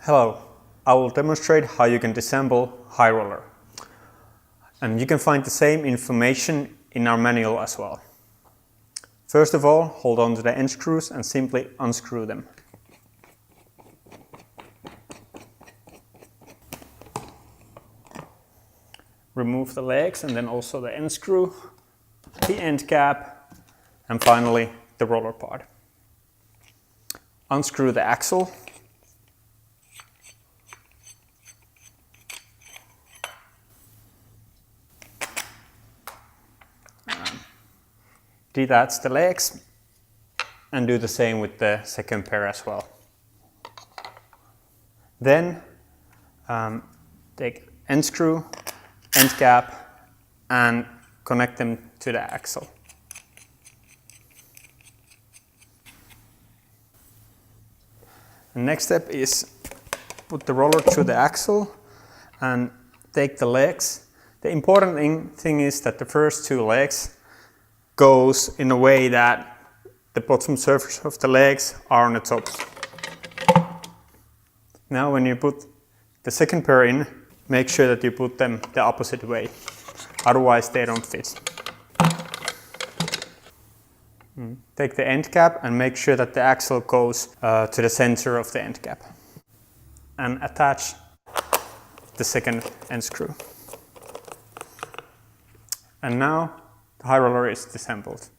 Hello, I will demonstrate how you can disassemble HighRoller. And you can find the same information in our manual as well. First of all, hold on to the end screws and simply unscrew them. Remove the legs and then also the end screw, the end cap, and finally the roller part. Unscrew the axle. Detach the legs and do the same with the second pair as well. Then take end screw, end cap and connect them to the axle. The next step is put the roller through the axle and take the legs. The important thing is that the first two legs goes in a way that the bottom surface of the legs are on the top. Now when you put the second pair in, make sure that you put them the opposite way, otherwise they don't fit. Take the end cap and make sure that the axle goes to the center of the end cap. And attach the second end screw. And now the HighRoller is disassembled.